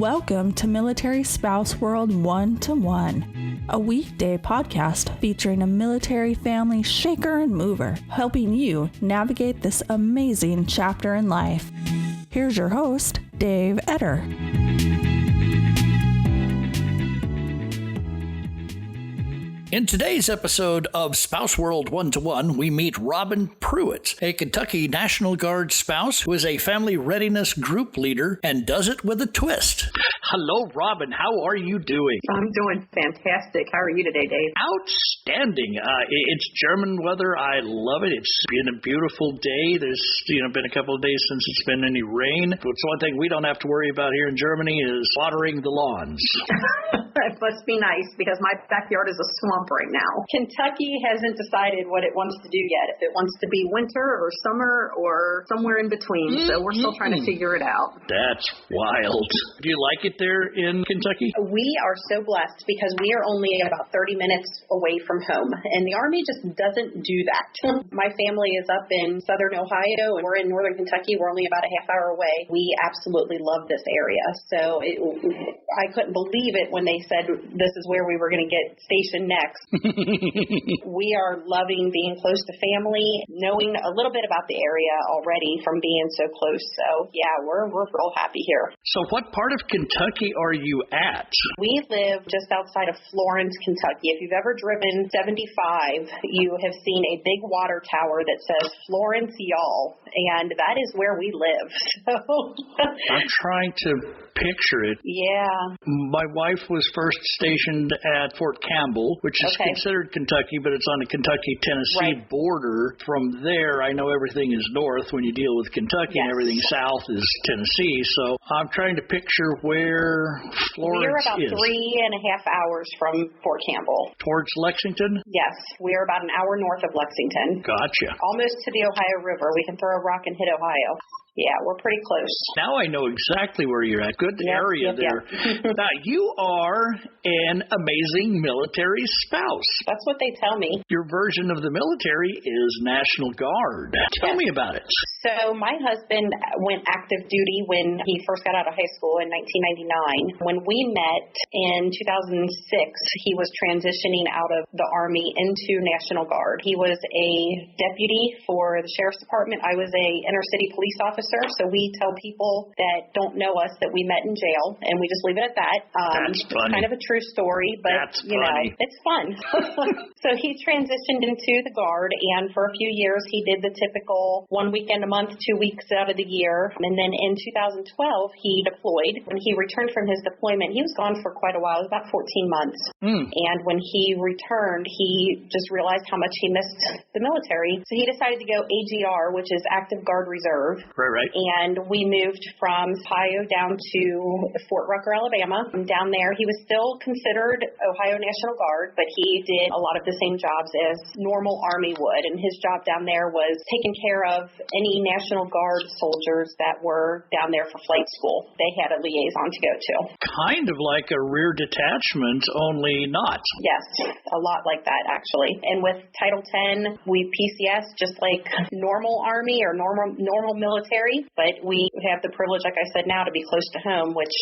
Welcome to Military Spouse World 1-to-1, a weekday podcast featuring a military family shaker and mover, helping you navigate this amazing chapter in life. Here's your host, Dave Etter. In today's episode of Spouse World 1-to-1, we meet Robin Pruitt, a Kentucky National Guard spouse who is a Family Readiness Group Leader and does it with a twist. Hello, Robin. How are you doing? I'm doing fantastic. How are you today, Dave? Outstanding. It's German weather. I love it. It's been a beautiful day. There's been a couple of days since it's been any rain. It's one thing we don't have to worry about here in Germany is watering the lawns. It must be nice because my backyard is a swamp right now. Kentucky hasn't decided what it wants to do yet, if it wants to be winter or summer or somewhere in between. So we're still trying to figure it out. That's wild. Do you like it there in Kentucky? We are so blessed because we are only about 30 minutes away from home, and the Army just doesn't do that. My family is up in southern Ohio, and we're in northern Kentucky. We're only about a half hour away. We absolutely love this area. So I couldn't believe it when they said this is where we were going to get stationed next. We are loving being close to family, knowing a little bit about the area already from being so close. So yeah, we're real happy here. So what part of Kentucky are you at? We live just outside of Florence, Kentucky. If you've ever driven 75, you have seen a big water tower that says Florence, y'all, and that is where we live. So I'm trying to picture it. Yeah. My wife was first stationed at Fort Campbell, which is considered Kentucky, but it's on the Kentucky-Tennessee border. From there, I know everything is north when you deal with Kentucky, and everything south is Tennessee. So I'm trying to picture where Florence is. We're about 3.5 hours from Fort Campbell. Towards Lexington? Yes. We're about an hour north of Lexington. Gotcha. Almost to the Ohio River. We can throw a rock and hit Ohio. Yeah, we're pretty close. Now I know exactly where you're at. Good area there. Now, you are an amazing military spouse. That's what they tell me. Your version of the military is National Guard. Tell me about it. So my husband went active duty when he first got out of high school in 1999. When we met in 2006, he was transitioning out of the Army into National Guard. He was a deputy for the Sheriff's Department. I was a inner city police officer. So we tell people that don't know us that we met in jail, and we just leave it at that. That's funny. It's kind of a true story, but it's fun. So he transitioned into the Guard, and for a few years he did the typical 1 weekend a month, 2 weeks out of the year. And then in 2012 he deployed. When he returned from his deployment, he was gone for quite a while, it was about 14 months. And when he returned, he just realized how much he missed the military. So he decided to go AGR, which is Active Guard Reserve. Right. And we moved from Ohio down to Fort Rucker, Alabama. Down there, he was still considered Ohio National Guard, but he did a lot of the same jobs as normal Army would. And his job down there was taking care of any National Guard soldiers that were down there for flight school. They had a liaison to go to. Kind of like a rear detachment, only not. Yes, a lot like that, actually. And with Title 10, we PCS just like normal Army or normal military, but we have the privilege, like I said, now to be close to home, which,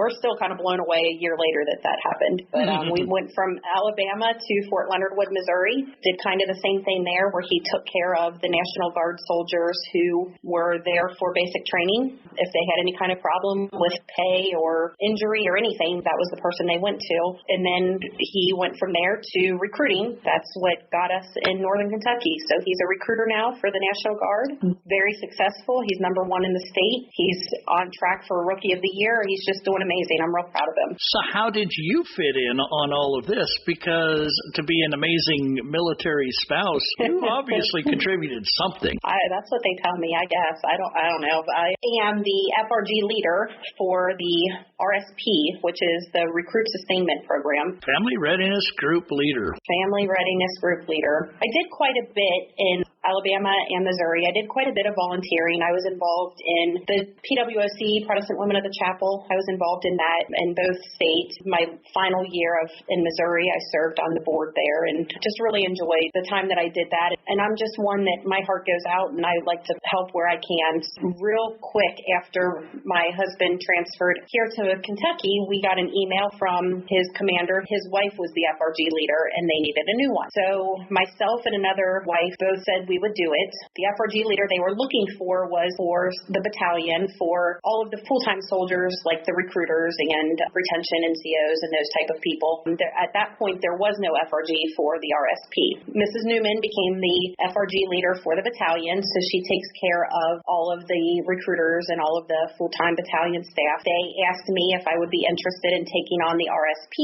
we're still kind of blown away a year later that happened. But we went from Alabama to Fort Leonard Wood, Missouri, did kind of the same thing there where he took care of the National Guard soldiers who were there for basic training. If they had any kind of problem with pay or injury or anything, that was the person they went to. And then he went from there to recruiting. That's what got us in Northern Kentucky. So he's a recruiter now for the National Guard. Very successful. He's number one in the state. He's on track for Rookie of the Year. He's just doing amazing. I'm real proud of him. So how did you fit in on all of this? Because to be an amazing military spouse, you obviously contributed something. That's what they tell me, I guess. I don't know. I am the FRG leader for the RSP, which is the Recruit Sustainment Program. Family Readiness Group Leader. Family Readiness Group Leader. I did quite a bit in Alabama and Missouri. I did quite a bit of volunteering. I was involved in the PWOC, Protestant Women of the Chapel. I was involved in that in both states. My final year in Missouri, I served on the board there and just really enjoyed the time that I did that. And I'm just one that my heart goes out and I like to help where I can. Real quick, after my husband transferred here to Kentucky, we got an email from his commander. His wife was the FRG leader and they needed a new one. So myself and another wife both said we would do it. The FRG leader they were looking for was for the battalion, for all of the full-time soldiers like the recruiters and retention NCOs and those type of people. At that point, there was no FRG for the RSP. Mrs. Newman became the FRG leader for the battalion, so she takes care of all of the recruiters and all of the full-time battalion staff. They asked me if I would be interested in taking on the RSP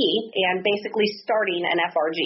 and basically starting an FRG.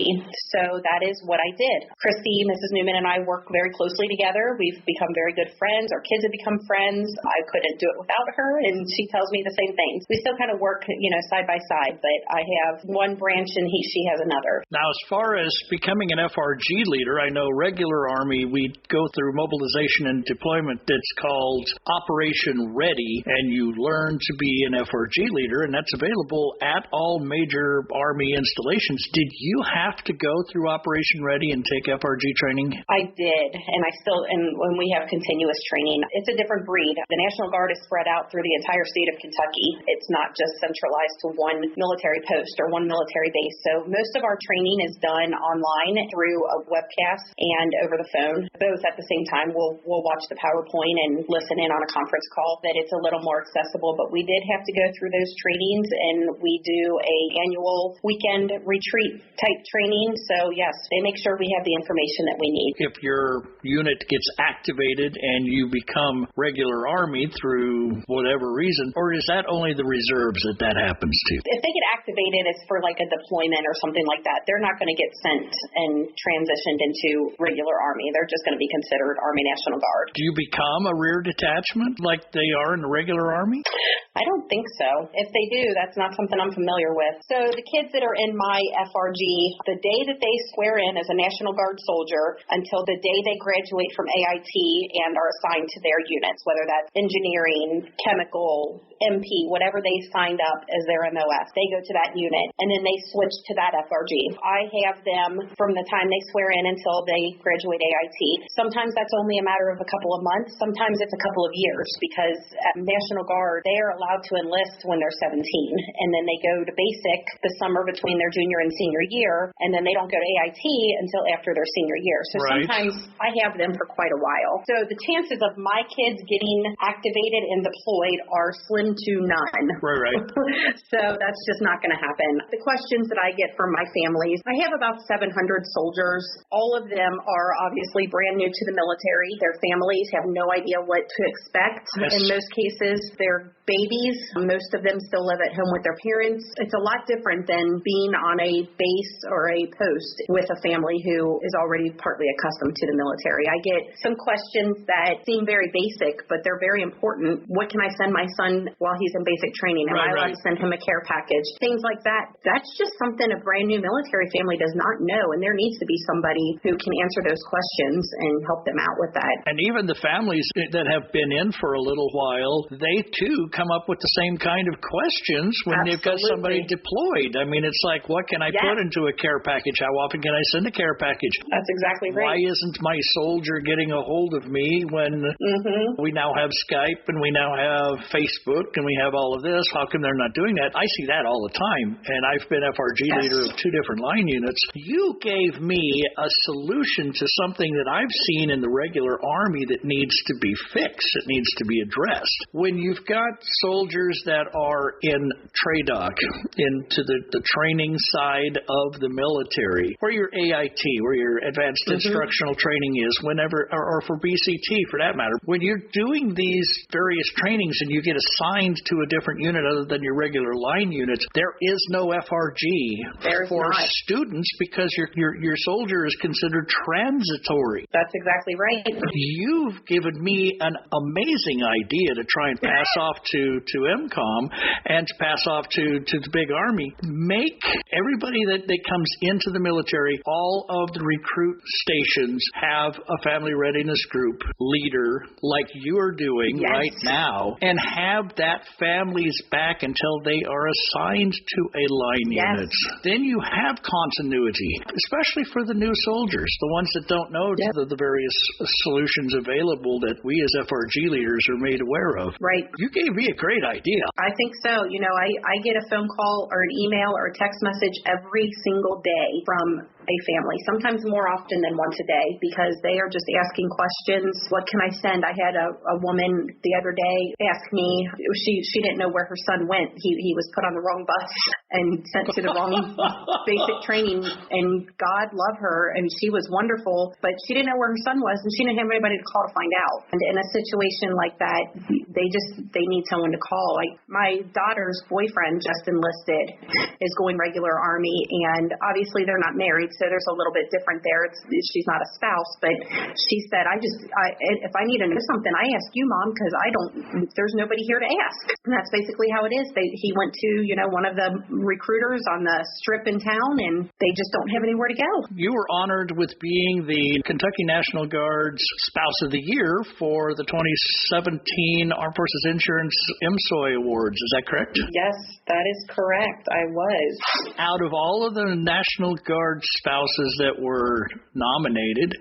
So that is what I did. Christy, Mrs. Newman, and I work very closely together. We've become very good friends. Our kids have become friends. I couldn't do it without her, and she tells me the same things. We still kind of work, side by side, but I have one branch and she has another. Now, as far as becoming an FRG leader, I know regular Army, we go through mobilization and deployment that's called Operation Ready, and you learn to be an FRG leader, and that's available at all major Army installations. Did you have to go through Operation Ready and take FRG training? I did, and when we have continuous training, it's a different breed. The National Guard is spread out through the entire state of Kentucky. It's not just centralized to one military post or one military base. So most of our training is done online through a webcast and over the phone. Both at the same time, we'll watch the PowerPoint and listen in on a conference call, that it's a little more accessible. But we did have to go through those trainings, and we do a annual weekend retreat type training. So yes, they make sure we have the information that we need. If your unit gets activated and you become regular Army through whatever reason, or is that only the reserves that happens to? If they get activated, it's for like a deployment or something like that. They're not going to get sent and transitioned into regular Army. They're just going to be considered Army National Guard. Do you become a rear detachment like they are in the regular Army? I don't think so. If they do, that's not something I'm familiar with. So the kids that are in my FRG, the day that they swear in as a National Guard soldier until the day they graduate from AIT and are assigned to their units, whether that's engineering, chemical, MP, whatever they signed up as their MOS, they go to that unit and then they switch to that FRG. I have them from the time they swear in until they graduate AIT. Sometimes that's only a matter of a couple of months. Sometimes it's a couple of years, because at National Guard, they are allowed to enlist when they're 17, and then they go to basic the summer between their junior and senior year, and then they don't go to AIT until after their senior year. So sometimes I have them for quite a while. So the chances of my kids getting activated and deployed are slim to none. Right. So that's just not going to happen. The questions that I get from my families, I have about 700 soldiers. All of them are obviously brand new to the military. Their families have no idea what to expect. Yes. In most cases, they're babies. Most of them still live at home with their parents. It's a lot different than being on a base or a post with a family who is already partly accustomed to the military. I get some questions that seem very basic, but they're very important. What can I send my son while he's in basic training? Am I allowed to send him a care package? Things like that. That's just something a brand new military family does not know, and there needs to be somebody who can answer those questions and help them out with that. And even the families that have been in for a little while, they too come up with the same kind of questions when they've got somebody deployed. I mean, it's like, what can I put into a care package? How often can I send a care package? That's exactly right. Why isn't my soldier getting a hold of me when we now have Skype and we now have Facebook and we have all of this? How come they're not doing that? I see that all the time, and I've been FRG leader of 2 different line units. You gave me a solution to something that I've seen in the regular Army that needs to be fixed, that needs to be addressed. When you've got soldiers that are in TRADOC, into the training side of the military, where your AIT, where your Advanced Instructional Training is, whenever, or for BCT for that matter, when you're doing these various trainings and you get assigned to a different unit other than your regular line units, there is no FRG for students, because your soldier is considered transitory. That's exactly right. You've given me an amazing idea to try and pass off to MCOM and to pass off to the big Army. Make everybody that comes into the military, all of the recruit stations have a family readiness group leader like you are doing right now, and have that family's back until they are assigned to a line unit. Then you have continuity, especially for the new soldiers, the ones that don't know the various solutions available that we as FRG leaders are made aware of. Right. You gave me a great idea. I think so. You know, I get a phone call or an email or a text message every single day from a family, sometimes more often than once a day, because they are just asking questions. What can I send? I had a woman the other day ask me, she didn't know where her son went. He was put on the wrong bus and sent to the wrong basic training, and God love her, and she was wonderful, but she didn't know where her son was, and she didn't have anybody to call to find out. And in a situation like that, they need someone to call. Like, my daughter's boyfriend just enlisted, is going regular Army, and obviously they're not married, so there's a little bit different there. She's not a spouse, but she said, if I need to know something, I ask you, Mom, because there's nobody here to ask. And that's basically how it is. He went to, one of the recruiters on the strip in town, and they just don't have anywhere to go. You were honored with being the Kentucky National Guard's Spouse of the Year for the 2017 Armed Forces Insurance MSOI Awards. Is that correct? Yes, that is correct. I was. Out of all of the National Guard spouses that were nominated,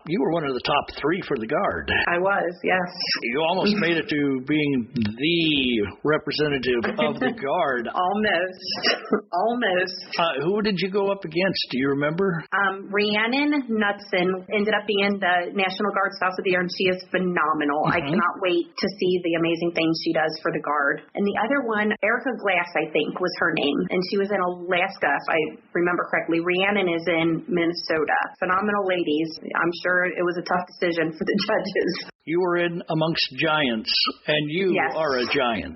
you were one of the top 3 for the Guard. I was, yes. You almost made it to being the representative of the Guard. Almost. Who did you go up against? Do you remember? Rhiannon Knudsen ended up being the National Guard Spouse of the Year, and she is phenomenal. I cannot wait to see the amazing things she does for the Guard. And the other one, Erica Glass, I think, was her name, and she was in Alaska, if I remember correctly. Rhiannon is in Minnesota. Phenomenal ladies. I'm sure it was a tough decision for the judges. You were in amongst giants, and you are a giant.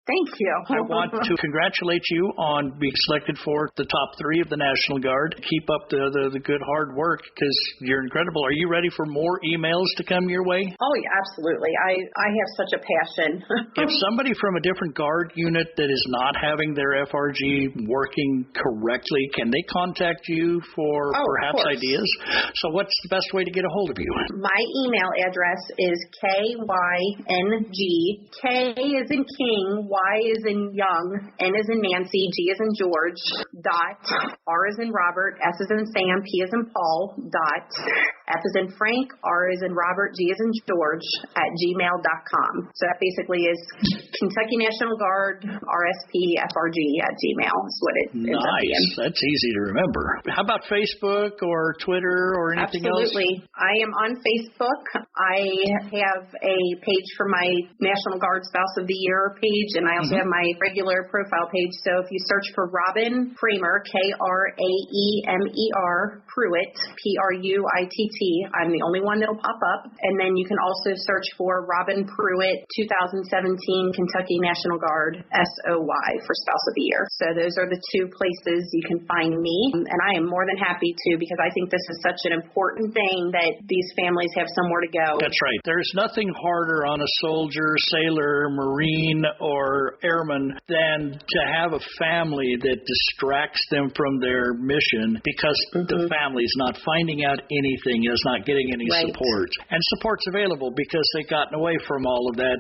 Thank you. I want to congratulate you on being selected for the top 3 of the National Guard. Keep up the good hard work, because you're incredible. Are you ready for more emails to come your way? Oh, yeah, absolutely. I have such a passion. If somebody from a different Guard unit that is not having their FRG working correctly, can they contact you for perhaps ideas? So what's the best way to get a hold of you? My email address is KYNG. K is in King, Y is in Young, N is in Nancy, G is in George, dot, R is in Robert, S is in Sam, P is in Paul, dot, F is in Frank, R is in Robert, G is in George, at gmail.com. So that basically is Kentucky National Guard, RSP, FRG at Gmail is what it ends up being. Nice. That's easy to remember. How about Facebook or Twitter or anything else? Absolutely. I am on Facebook. I have a page for my National Guard Spouse of the Year page, and I also have my regular profile page. So if you search for Robin Kramer, Kraemer, Pruitt, Pruitt, I'm the only one that'll pop up. And then you can also search for Robin Pruitt 2017 Kentucky National Guard SOY for Spouse of the Year. So those are the 2 places you can find me. And I am more than happy to, because I think this is such an important thing that these families have somewhere to go. That's right. There's nothing harder on a soldier, sailor, Marine, or airman than to have a family that distracts them from their mission because the family's not finding out anything, is not getting any support. And support's available because they've gotten away from all of that.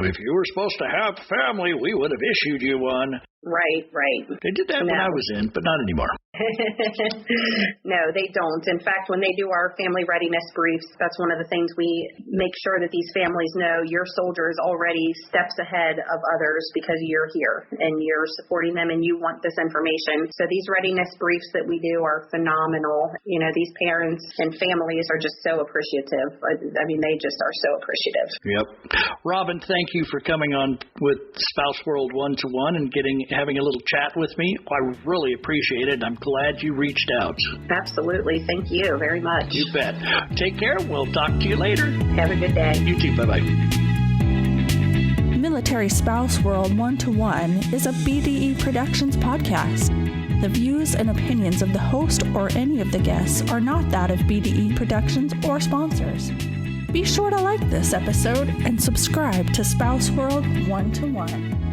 If you were supposed to have family, we would have issued you one. Right. They did that when I was in, but not anymore. No, they don't. In fact, when they do our family readiness briefs, that's one of the things we make sure that these families know your soldier is already steps ahead of others because you're here and you're supporting them and you want this information. So these readiness briefs that we do are phenomenal. These parents and families are just so appreciative. I mean, they just are so appreciative. Yep. Robin, thank you for coming on with Spouse World 1-to-1 and having a little chat with me. I really appreciate it. I'm glad you reached out. Absolutely. Thank you very much. You bet. Take care. We'll talk to you later. Have a good day. You too. Bye-bye. Military Spouse World 1-to-1 is a BDE Productions podcast. The views and opinions of the host or any of the guests are not that of BDE Productions or sponsors. Be sure to like this episode and subscribe to Spouse World 1-to-1.